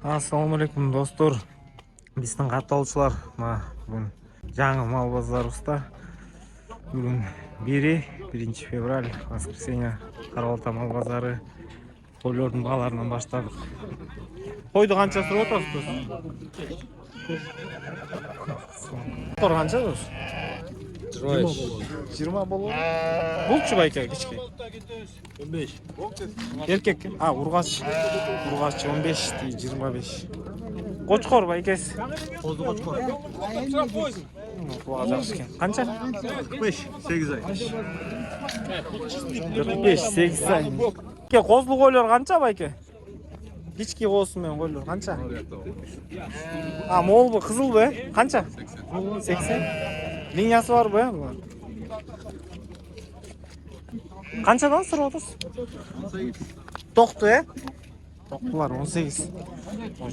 Assalamu alaikum dostlar. Биздин катталуучулар, бүгүн жаңы мал базарыбызда. Бүгүн 1 февраль, воскресенье, Карабалта мал базары. Койлордун бааларынан баштадык. Койду канча сурап атасыз? Кор канча дос? 20 болот. Булчу байка кичке. 15. Эркек, ургач. Ургач 15 ди 25. Кочкор байкес. Козу кочкор. Кулак жакшы экен. Канча? 45, 8 ай. 45, 8 ай. Козлу койлор канча байке? Кички коосу менен койлор канча? Молбу, кызылбы? Канча? 80. Линиясы барбы булар? Канчадан сурап атасыз? 18. Токту, Токтулар 18.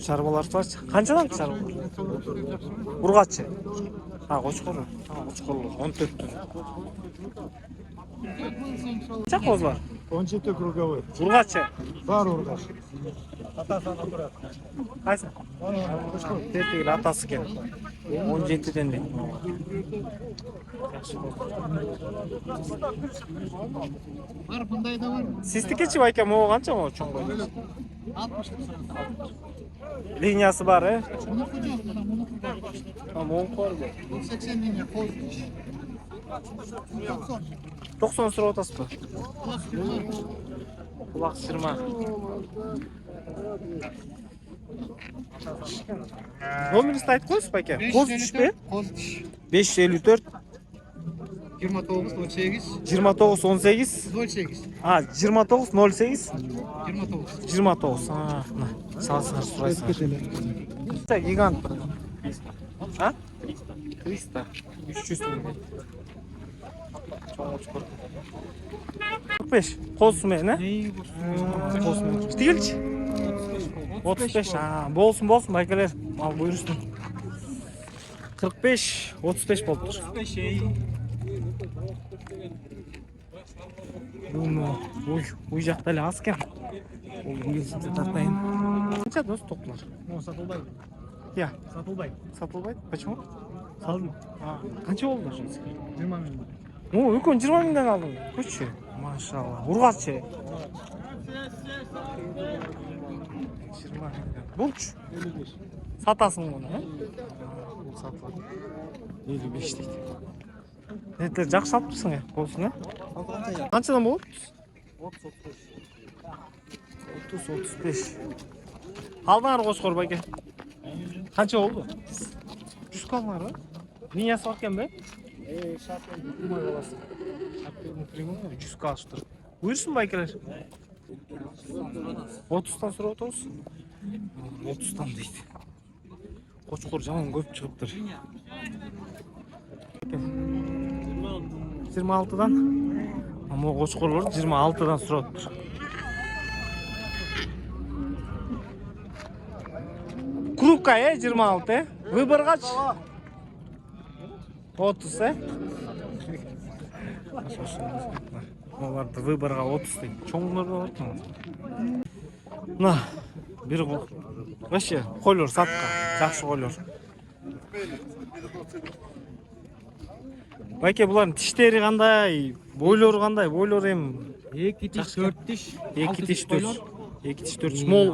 Чарбалар барчы. Канчадан чарбалар? Ургачы. Кочкор. Кочкорлор 14. Канча козлар? 17 круговой. Ургачы. Бар ургаш. Кайсы? Тетигил атасы экен. 17ден дейт. Бар мындай да бар. Сиздикичи байке могу канча могу чоң кой? 60. Линиясы бар, Мунуку жок, мунуку бар. Монку барбы? 80 линия коз. 90 сурап атасызбы? Кулак 20. Номеринизди айтып коесуз байке? Коз түшпү? Коз түш. 554 29 18 29 18 08. 29 08 29. 29. Салсыңар сурайсыңар. Гигант. 300. 300 теңге. 45. Козу менен, Козу менен. Штигилчи? 35. Болсун байкелер. Мал буйрусун. 45, 35 болуптур. 35. Уй жакта эле аз экен. Билсиңиз тартайын. Канча дос токтулар? Сатылбай. Я, Сатылбай. сатылбайт. Почему? Салдым. Канча болду? 20 миң. Экөөн 20 миңден алдың. Көччү. Машалла. Ургачы. 20 миңден. Булчу. 55. Сатасың муну, Бул сатылат. 55 дейт. Неттер жакшы алыптырсың, болсун, Канчадан болот? 30-35. Алдыңар кочкор байке. Канча болду? 100 калыңар, Линиясы бар экенби? Шапканы кумай баласы. 100 калыштыр. Буйрсун байкелер. 30тан сурап атабыз. 30тан дейт. Кочкор жаман көп чыгыптыр. 26дан. Могу кочкорлор 26дан сурап атыптыр. Крупка, 26, Выборгач 30, Оларды выборга 30 дейт. Чоңдор болот. Бир вообще койлор сатка, жакшы койлор. Байке, булардын тиштери кандай, бойлору кандай? Бойлор эми 2 тиш, 4 тиш, 2 тиш 4. 2 тиш 4 мол,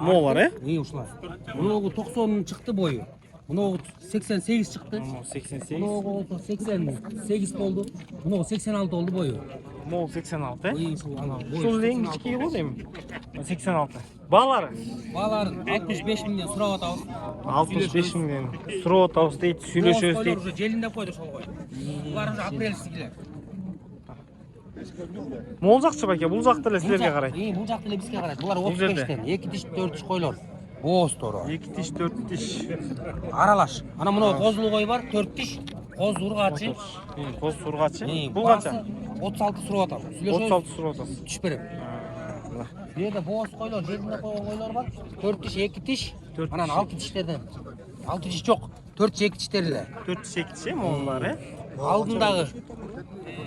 ушулар. Муногу 90 чыкты бою. Муногу 88 чыкты. 88. Муногу 88 болду. Муногу 86 болду бою. Мол 86, Ушул Ушул эң кички го дейм. 86. Баалары? Баалар 65 миңден сурап атабыз. 65 миңден сурап атабыз дейт, сүйлөшөбүз дейт. Уже желиндеп койду ошол кой. Булар уже апрельскийлер. Мол жакчы байке, бул жакта эле силерге карайт. Бул жакта эле бизге карайт. Булар Бул жерде? 35тен, 2 тиш, 4 тиш койлор. Боостору. 2 тиш 4 тиш. Аралаш. Ана мына козулуу кой бар, 4 тиш. Коз ургачы. Коз сургачы. Бул канча? 36 сурап атам. 36 сурап атасыз. Түш берем. Bu yerda boğaz koylar, yerinde koygan koylar var. 4 tiş, 2 tiş. Anan 6 tişlerden. 6 tiş çok. 4 tiş, 2 tişlerle. 4 tiş 2 tiş mi onlar, Aldındağı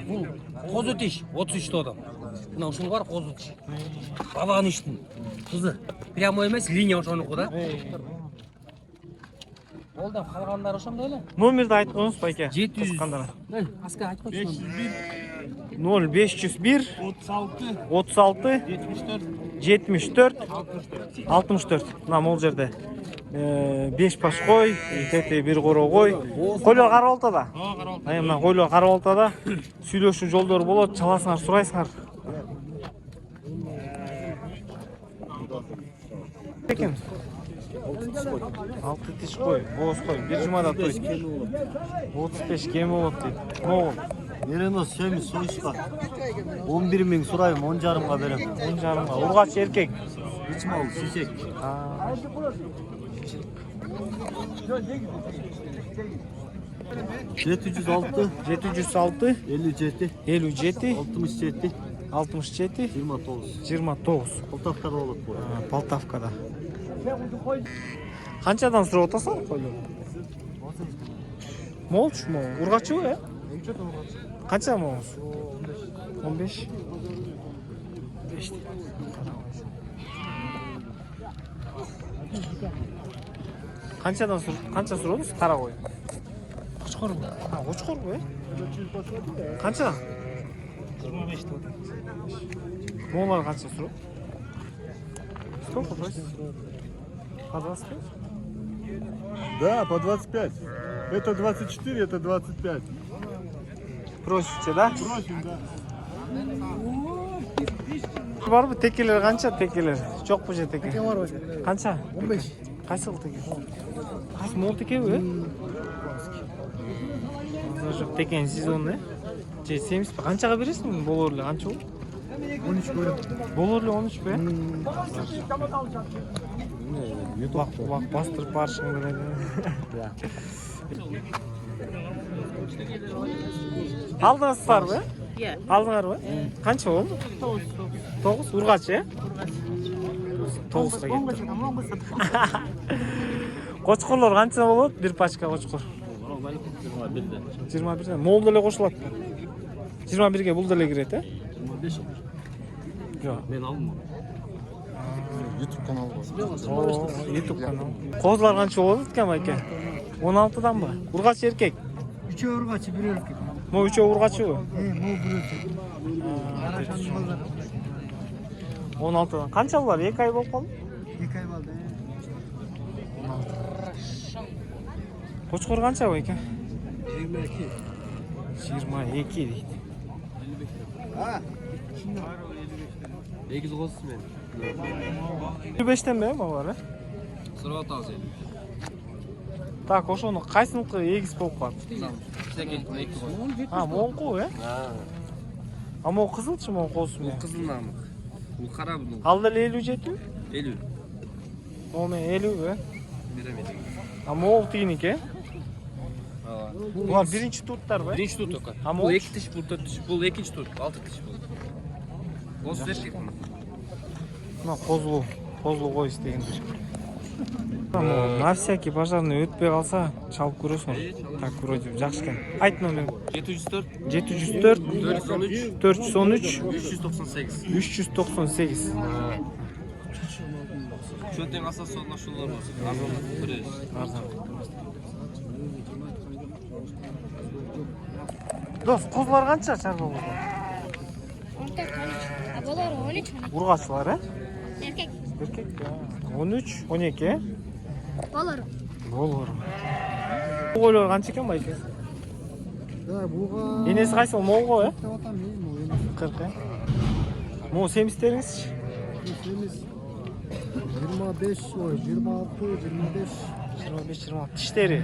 bu kozu tiş, 33'te adam. Buna usul var kozu tiş. Balağın içtin. Kızı. Прямо емес, линия ошонуку да. Ол да калгандары ошондой эле. Номерди айтып коюңуз байке. 700. Кызыккандар. Аска айтып койчу. 0501 36 36 74 74 64. Мына могул жерде 5 баш кой, тете 1 коро кой. Койлор карап алтада. Мына койлор карап алтада. Сүйлөшүү жолдору болот, чаласыңар, сурайсыңар. Экен. 6 тиш кой, боз кой, бир жумада той. 35 кем болот дейт. Могул. Мерено семиз союшка 11 миң сурайм, 10 жарымга берем. 10 жарымга. Ургач эркек. Үч мал шишек. 706 706 57 57 67 67 29 29. Полтавкада болот бу. Полтавкада. Канчадан сурап атасың койлор? Молчу му? Ургачыбы, э? Канча моңуз? 15. 5. Канча сурабыз кара кой? Кочкорбу. Кочкорбу, э? Канча? 25 деп. Моңлар канча сурап? Сколько просит? По 25? Да, по 25. Это 24, это 25. Просите, да? Просим, да. Барбы текелер канча текелер? Жокпу же теке? Кем бар өзү? Канча? 15. Кайсыл теке? Кайсы мол текеби, э? Жок текен сезон, э? Же семиз канчага бересиң? Болор эле канча болот? 13 көрөм. Болор эле 13 бе? Бак бастырып барышың керек. Алдыңыздарбы? Иә. Алдыңарбы? Канча болду? 9 ургач, э? 9 кетти. Кочкорлор канча болот? Бир пачка кочкор. 21. Мол деле кошулат. 21ге бул деле кирет, э? 15. Жок. Мен алдым. YouTube каналы бар. YouTube канал. Козлар канча болот экен байке? 16данбы? Ургач эркек. 3 ургачы, 1 эркек. Мо 3 ургачыбы? Мол 1 эркек. 16дан. Канча булар? 2 ай болуп калды? 2 ай болду. Кочкор канча байке? 22. 22 дейт. Эгиз косуз мен. 25тен бе могулар, э? Сурап атабыз эми. Так, ошону кайсыныкы эгиз болуп калат? Секен эки кой. Моңку, э? А могу кызылчы могу козусу менен? Кызыл намык. Бул кара бул. Ал деле 57? 50. Могу менен 50, э? Берем. А могу тигиники, э? Ооба. Булар биринчи туттарбы? Биринчи тут только. А Бул мол? 2 тиш, бул 4 тиш, бул 2-чи тут, 6 тиш бул. Косуз эркек. Мына козлу кой истегендер. На всякий пожарный өтпөй калса чалып көрөсүң. Так вроде жакшы экен. Айт номерин. 704 704 413 413 398. 398. Чөнтең ассоциациялашуулар бар. Арзандап беребиз. Арзан. Дос, козлар канча чарба болду? 14, 13. А болар 13, 12. Ургачылар, э? Erkek. Эркек. 13, 12, э? Болар. Болор. Койлор канча экен байке? Да, буга. Энеси кайсы молго, э? Деп атам мен, мол 40, э? Мо семистериңизчи? семиз. 25, ой, 26, 25. 25-26. Тиштери.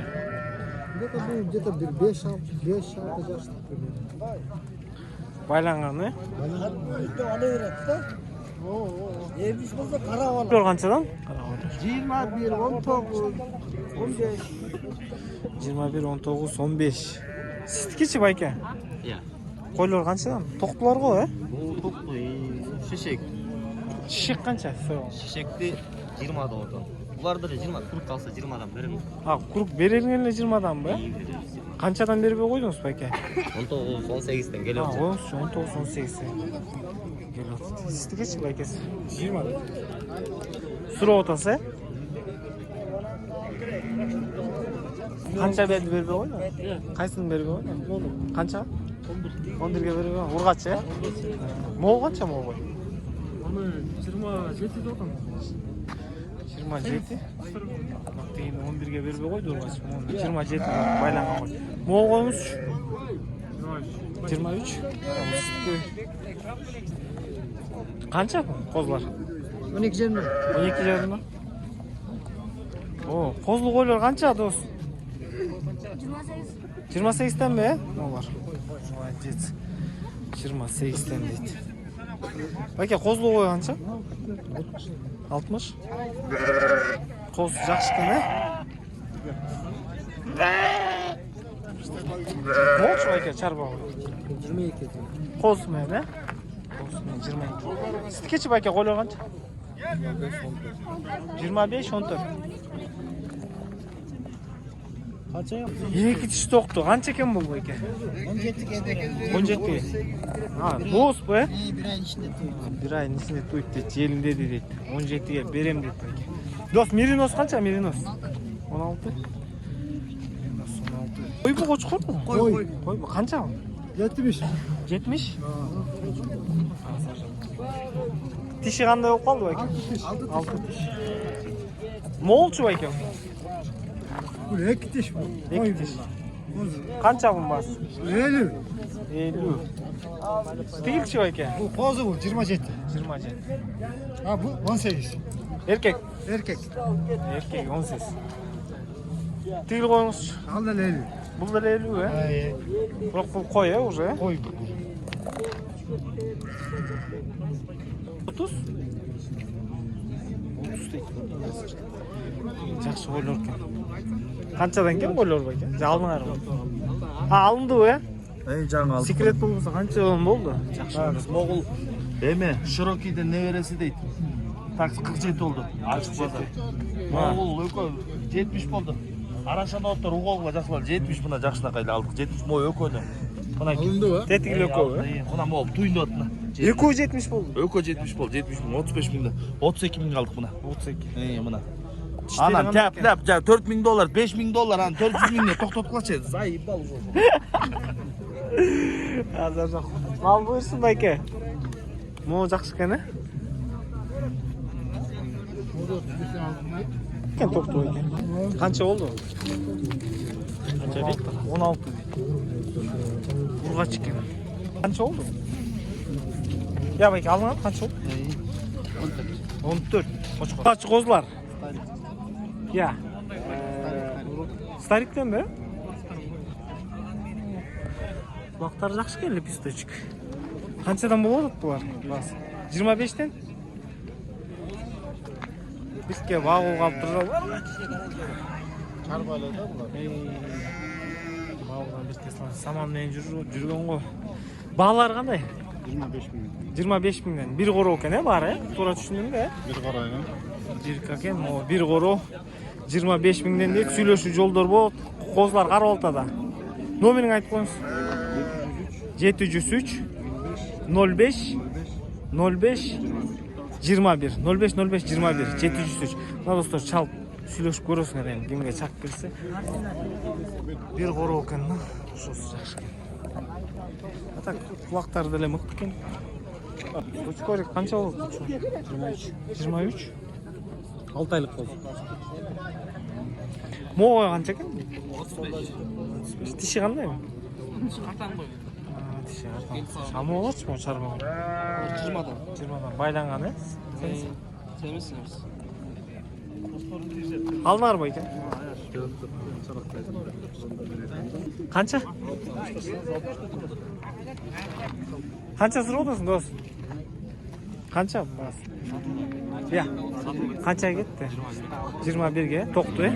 Где-то bir 5-6 жаштык примерно. Байланган, э? Ала берет да. Эрдиш болсо карап ал. Койлор канчадан? 21, 19, 15. 21, 19, 15. Сиздикичи байке? Иә. Койлор канчадан? Токтулар го, э? Бул токту шишек. Шишек канча? Шишекти 20 отон. Буларды 20 курук калса 20дан берем. А, курук берерин эле 20дан бе? Канчадан бербей койдуңуз байке? 19 18ден келип А, атат. 19, 18. Келип атат. Сиздикичи байкеси? 20. сурап атасы. Qancha berdi berbe qo'yma. Qaysini berbe qo'yma? Qancha? 11 ga berbe. Urg'achi. Mo'l qancha mo'l qo'y? Аны 27 додым. 27. Bak deyin 11 ga berbe qo'ydi urg'achi. 27 baylangan qo'y. Mo'l qo'ymiz. 23. Qancha bu qo'zlar? 12 jarmi? 12 jarmi? O, qo'zli qo'ylar qancha do'st? 28 dan be? Mo'llar. Молодец. 28 dan deydi. Aka qo'zli qo'y qancha? 60. Qo'z yaxshigina. Mo'lchi aka charba. 22. Qo'zmi, da? Qo'zmi 22. Sitkechi aka qo'ylar qancha? 25 14. Qancha? 2 tish to'qdi. Qancha ekan bu aka? 17 ga. 17. Ha, do'st bu. Bir ay içinde to'ydi. Bir ayın içinde to'yib dedi, yelimde dedi. 17'ye berem dedi aka. Do'st, merinos qancha merinos? 16. Merinos 16. Qo'y bu qo'chqormi? Qo'y bu qancha? 70. 70? Tishi qanday bo'lib qoldi aka? 6 tish. Mo'lchi aka. Bu 2 tiş bu. 2 tish. Qancha bunbasi? 50. 50. Stilchi aka. Bu qo'zi bu 27. 27. Ha bu 18. Erkek. Erkek. Erkek 18. Tigil qo'yingizchi. Aldan 50. Bu da 50 he? Biroq bu qo'y ya уже. Qo'y. 30. 30 deydi. Yaxshi qo'ylar ekan. Qanchadan ekan qo'ylar bu aka? Jalmar. Ha, alindi bu ya. Ey жаңы алып. Sekret bo'lmasa qancha bo'ldi? Yaxshi. Moğol Эме, Широкийден небересі дейді. Таксы 47 oldu. Açık pazar. Moğol ökö 70 oldu. Araşan oттор уголга жақсылар 70 мына жақшынакайда алдық. 70 мой өкөнү. Мына Alındı mı? Tetигил ökö. Мына могул туйну отуна. 270 болды. Өкө 70 болду. 70 миң, 35 миңде. 32 миң алдық мына. 32. Мына. Тиштери Анан қандай тәп, жаңа 4 миң доллар, 5 миң доллар, анан 400 миңге токтоткулачы. Заебал уже. Азар жок. Мал буйрсун байке. Мо жакшы экен, Кен токтоо экен. Канча болду? Канча дейт? 16 дейт. Ургач экен. Канча болду? Я байке алыңар канча болду? 14. Кочко. Качы козулар. Я. Стариктен бе? Kulakları жақсы екен, лепесточек. Қаншадан болады бұлар? 25-тен? Бізге бағу қалып тұржау бар. Çarbayla da bunlar. Бағудан бір теслан саманмен жүрген ғой. Бағалары қандай? 25 bin. 25 миңден. Bir қору екен, бар, тура түшіндім бе? Bir qarayın. Bir екен, bir қору 25 миңден дейді. Сөйлеуші жолдар болады. Қозылар қарап ортада. Номерін айтып қойыңыз. 703 05 05 21 05 05 21 703. Мына достар чалып сүйлөшүп көрөсүңөр эми кимге чак келсе. Бир короо экен, ошосу жакшы экен. А так кулактары деле мыкты экен. Кучкорик канча болот? 23. 23. 6 айлык болду. Могой канча экен? 35. Тиши кандай? Шамы болачы мына чарба? 20дан. 20дан байланган, Семиз. Алыңар ба екен? Қанша? Қанша сұрап отырсың, дос? Қанша? Я. Қанша кетті? 21-ге. Тоқты,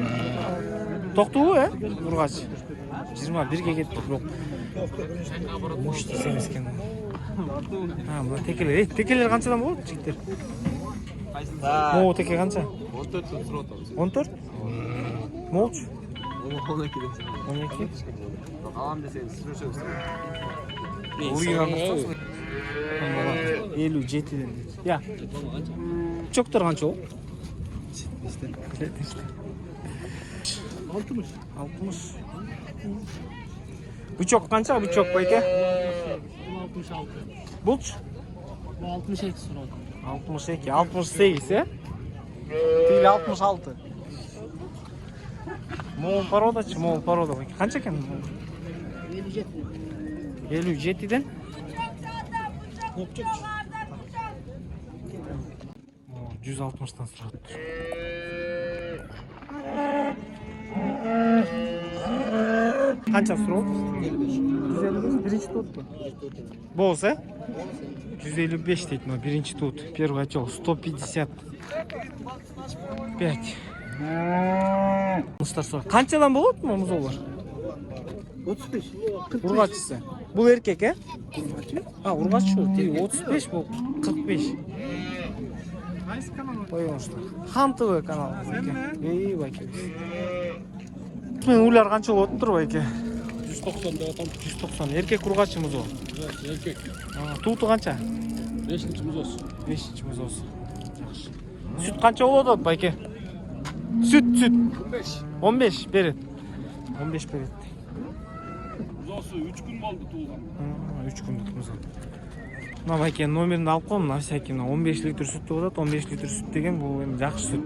Тоқты ғой, Урғач. 21-ге кетті, жоқ. Мушты семіз кен. Бұл текелер. Текелер қаншадан болады, жігіттер? О, теке қанша? 14? Молч? 12. Alam deseniz sürüşürüz. 57'den. Ya. Бычоктор канча болот? 60. 60. Бычок канча? Бычок байке? 66. Булчу? Bu 62 сурады. 62, 68, э? Тили 66. Мол породачы, мол порода байке. Канча экен? 57ден? 160-тан сурап тур. Канча сурап? 155. Биринчи тутпу? Боз, э? 155 дейт, мына биринчи тут. Первый отел 155. Муштар сурап. Канчадан болот му музолор? 35. Ургачысы. Бул эркек, э? А, ургачы. 35 бул 45. Понял, что. Хан ТВ канал. Эй, байке. Мен улар канча болот тур байке? 190 деп атам. 190. Эркек ургачы музо. Эркек. Тууту канча? 5-чи музос. 5-чи музоосу. Жакшы. Сүт канча болот байке? Сүт. 15 берет. 15 берет. Музосы 3 күн болду туулган. 3 күндүк музо. Мына байке номерин алып коем, на всякий 15 литр сүт деп атат. 15 литр сүт деген бул эми жакшы сүт.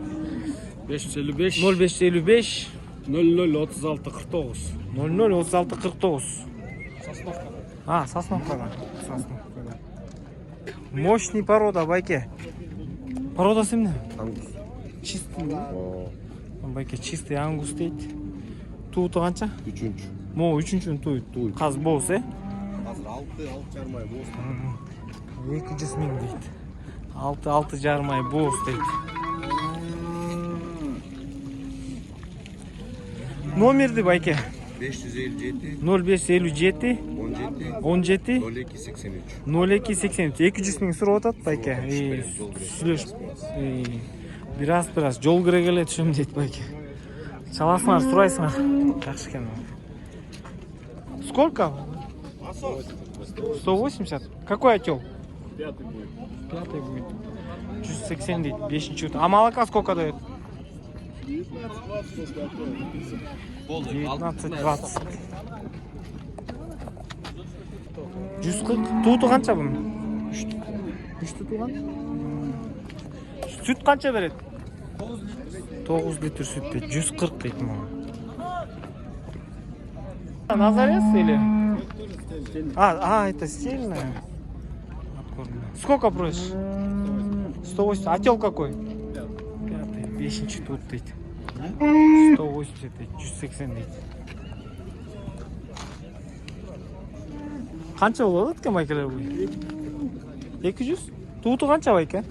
555 0555 0036 49. 0036 49. Сосновка. А, Сосновкада. Мощный порода байке. Породасы эмне? Ангус. Чистый. Байке чистый ангус дейт. Тууту канча? 3-чү. Мо 3-чүн туйт. Казыр боз, э? Азыр 6-6,5 ай болду. 200 миң дейт. 6,5 ай боз дейт. Номерди байке? 557 0557 17 17 0283. 0283. 200 миң сурап атат байке. Сүйлөш. Бираз жол кире келе түшөм дейт байке. Чаласыңар, сурайсыңар. Жакшы экен. Сколько? 180. Какой отел? Пятый будет. 180 дейт. 5-чи. А молока сколько дает? 19-20. 140. Тууту канча бунун? 3 туган. Сүт канча берет? 9 литр сүт дейт. 140 дейт мага. Назарес или? Это стильная. Сколько просишь? 180. Отел какой? 5-й. 5-чи тут дейт. 180 дейт. 180 дейт. Канча болот экен байкелер бул? 200? Тууту канча байке?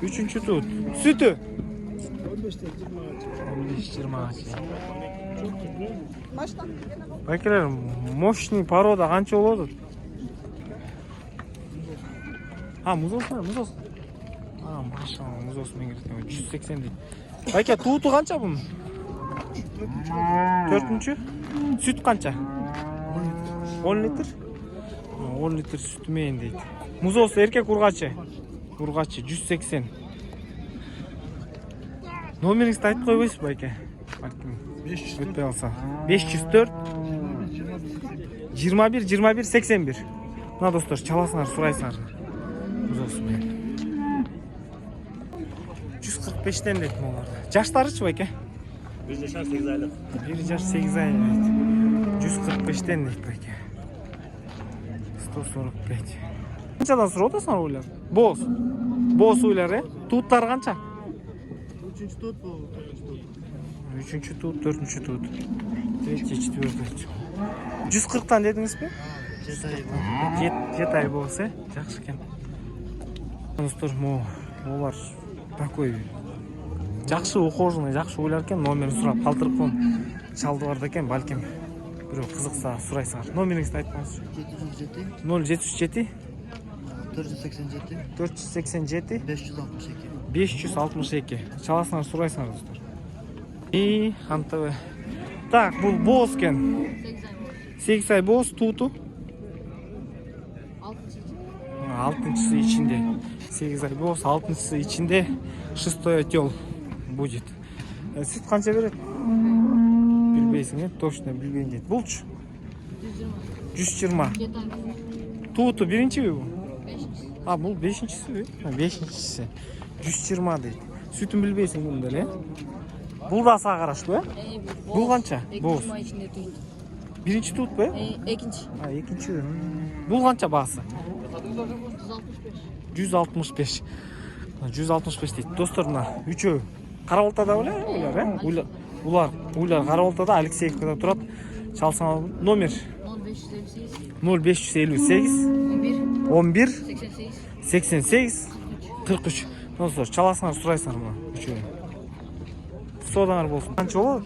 3-чү туут. Сүтү? 15-20. Байкелер, мощный порода канча болот? Музос. Машалла, музос менен кирет. 180 дейт. Байке, тууту канча бунун? 4-чү? Сүт канча? 10 литр? 10 литр сүтү менен дейт. Музос эркек ургачы? Ургачы 180. Номериңизди айтып койбойсузбу байке? 504 504 21 81. Мына достор, чаласыңар, сурайсыңар. Музос менен. 145тен дейт молар. Жаштарычы байке? 1 жаш 8 айлык. 1 жаш 8 ай дейт. 145тен дейт байке. 145. Канчадан сурап атасыңар ойлар? Боз. Боз ойлар, э? Тууттары канча? 3-чү тут бул. 3-чү тут, 4-чү тут. 3-чү, 4-чү. 140тан дедиңизби? 7 ай боз, э? Жакшы экен. Достор, олар такой жакшы ухоженный, жакшы ойлар экен. Номерин сурап калтырып коем. Чалды бар экен, балким бирөө кызыкса сурайсыңар. Номериңизди айтпаңызчы. 077 487 562. Чаласыңар, сурайсыңар достор. Хан ТВ. Так, бул боз экен. 8 ай боз, тууту 6-чысы ичинде. 8 ай боз, 6-сы içinde шестой отел будет. Süt kança verir? Bilbeysin, точно bilbeyin deydi. Bulç? 120. Tuğutu birinci mi bu? Ha bu beşincisi mi? Ha, beşincisi. 120 deydi. Sütün bilbeysin bunda ne? Bul da sağa karıştı be. Bul kança? Boz. Birinci tut be. Ekinci. Ha ikinci. Bul kança bağısı? 165. 165 deydi. Dostlarına üçü Қарауылтада олар, Ular Қарауылтада Алексеевкада тұрады. Çalsana номер 0558 11 88 43. Достар, çalasыңар, сұрайсыңар ма? Үшеуі. Содаңар болсын. Қанша болады?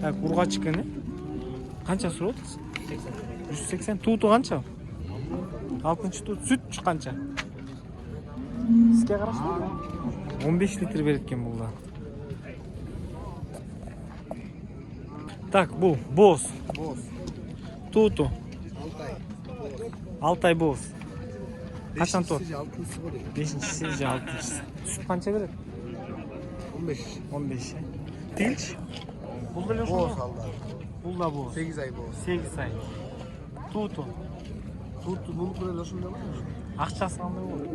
Так, урғач екен, қанша сұрап отырсың? 180. Туыты қанша? 6-шы туыт. Сүт қанша? Сізге қарашы. 15 литр береткен бұл да. Так, бұл боз. Туыту. 6 ай боз. Қашан туыт? 5-ші, 6-ші. Сүт қанша береді? 15. Тилч? Бұл да боз алды. Бұл да боз. 8 ай боз. 8 ай. Туыту. Tuttu bunu böyle şunda var mı? Ақшасы қандай болады?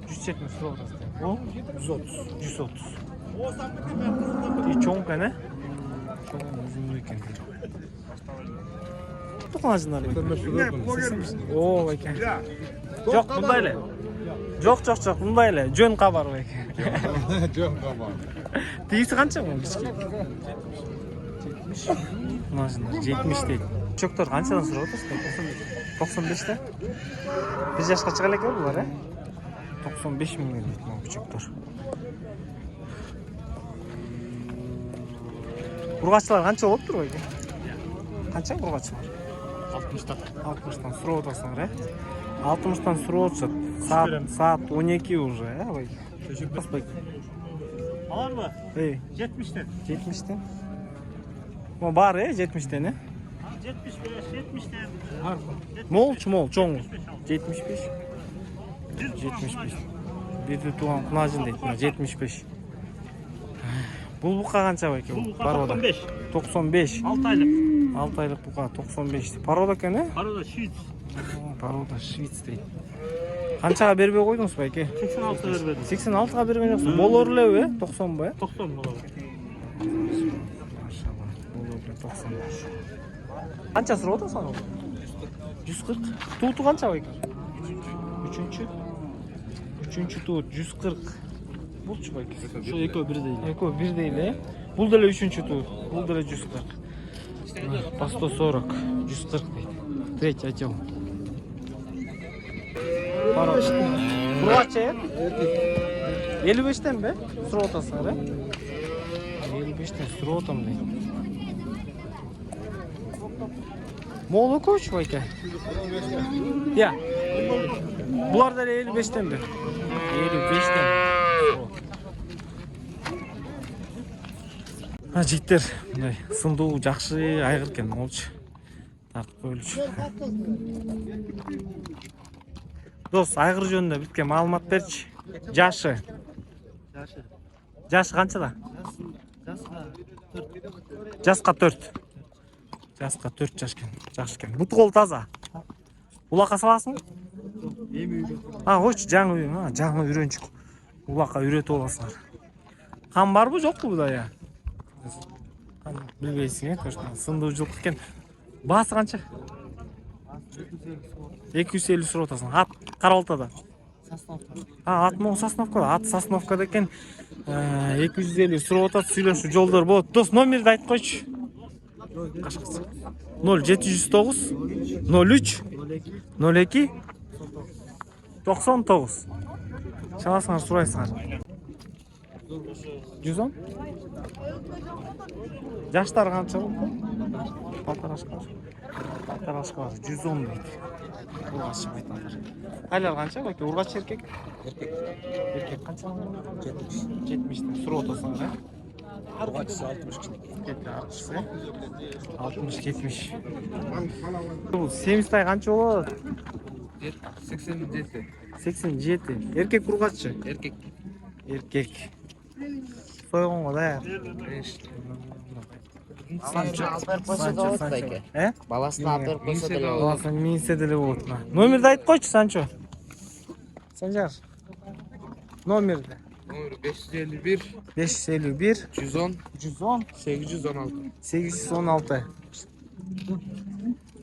170 сұрап отырсыз. О? 130. И чоңка, не? Чоңка ұзын екен. Тұқына жынар бекен. О, бекен. Жоқ, бұндай әлі. Жоқ, бұндай әлі. Жөн қабар бекен. Жөн қабар. Тегісі қанша бұл кішке? 70. Бұна жынар, 70 дейді. Чөктөр қаншадан сұрап отырсыз? 95'te. Bir yaşқа çıkar ekan bular, 95 ming deydi bu küçüktür. Urg'achlar qancha bo'lib turib ekan? Qancha urg'achlar? 60'ta. 60'dan surib o'tasizlar, 60'dan surib o'tsa, saat 12 уже, voy. Var mı? Ey, 70'ten. 70'ten. Bu var 70'ten, 75'ten. Mol, çoğun. 75. 75. Bir de tuğan kınacın deydi, 75. Bu buqa qancha ekan? Bu 95. 95. 6 aylık. 6 aylık buqa 95. Paroda ekan, he? Paroda Şiit. Paroda Şiit deydi. Qanchaga bermey qo'ydingiz bu aka? 86 vermedim. 86ga bermey qo'ysiz. Bolorlar 90 ba? 90 болады. Maşallah. Bolorlar 90. Qancha so'rab o'tasan? 140. Tuğutu qancha ekan? 3-chi tuğut 140. Bulchi bak. Şu eko bir değil. Eko bir değil, he? Bul da 3-chi tuğut. Bul da 140. По 140. 140 deydi. Tretий отел. Paro. Burgacha? 55'ten be? So'rab o'tasan, he? 55'ten so'rab o'taman deydi. Moğol koç mu eken? Ya. Bular da 55'ten mi? 55'ten. Ha жігіттер, мындай сындуу жакшы айгыр экен, болчу. Тартып коелучу. Дос, айгыр жөнүндө битке маалымат берчи. Жашы. Жашы канчада? Жаска 4. Жасқа 4 жаш екен, жақсы екен. Бұты қол таза. Улаққа саласың? Қойшы, жаңы үйреншік. Улаққа үйретіп оласыңар. Қан бар бұ, жоқ бұ бұда, я? Білбейсің, сындырушылық екен. Басы қанша? 250 сұрап отырсың. Ат Қарауылтада. Ат моң Сосновкада. Ат Сосновкада екен. 250 сұрап отырсың, сөйлеуші жолдар болады. Дос, номерді айтып қойшы. 0709 03 02 99. Çalasыңар, сұрайсыңар. 110. Жаштар қанша болды? Полторашқа бар. 110 дейді. Ургач айтаңдар. Қайлар қанша? Ургач еркек? Еркек қанша? 70. Сұрап отырсыңар, Urgaç'sı 60 kişi. 60-70. Bu 70 ay qancha bo'ladi? 87. 87. Erkek urgatчы? Erkek. Erkek. Soygonго dayar. Баласын алып берип койсо да болот байке. Баласын алып берип койсо деле болот. Баласын минсе деле болот. Номерди айтып койчу Санчо. Санжар. Номерди. Номер 551 551 110 110 816. 816.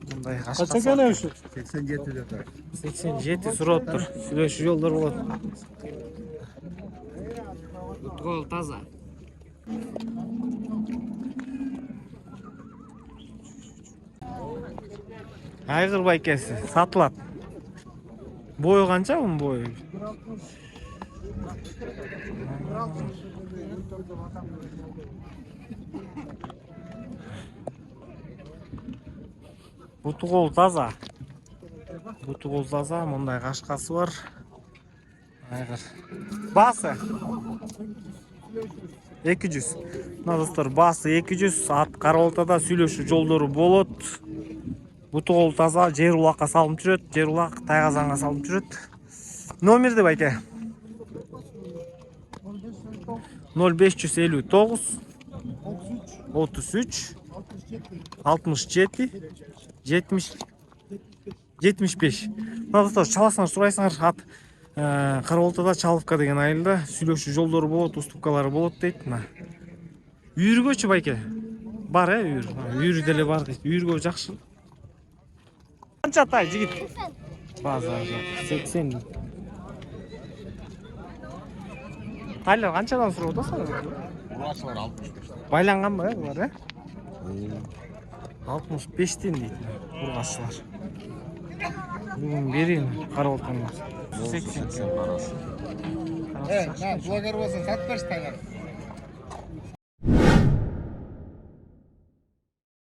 Мындай Kaça кашка. kene şu? 87 жатат. 87 сурооттур. Сүйлөшүү жолдор болот. Гол таза. Айгыр байкеси сатылат. Бою канча мунун бою? Буту кол таза. Буту кол таза, мындай кашкасы бар. Айгыр. Басы 200. Мына достор, басы 200, ат кара болтада сүйлөшүү жолдору болот. Буту кол таза, жер улакка салынып жүрөт, жер улак тайгазанга салынып жүрөт. Номерди байке. 0559 33 67 75. Мына достор, чаласыңар, сурайсыңар, ат кара болтада Чаловка деген айылда сүйлөшүү жолдору болот, уступкалары болот дейт. Мына үйүргөчү байке. Бар үйүр. Үйүрү деле бар дейт. Үйүргө жакшы. Канча тай жигит? Базар 80. Тайлар канчадан сурап атасың? Урашылар 65. Байланганбы булар, 65тен дейт ургашчылар. Бүгүн берейин кара болтоңго. 80 парасы. Благородный, сатып берші тайлар.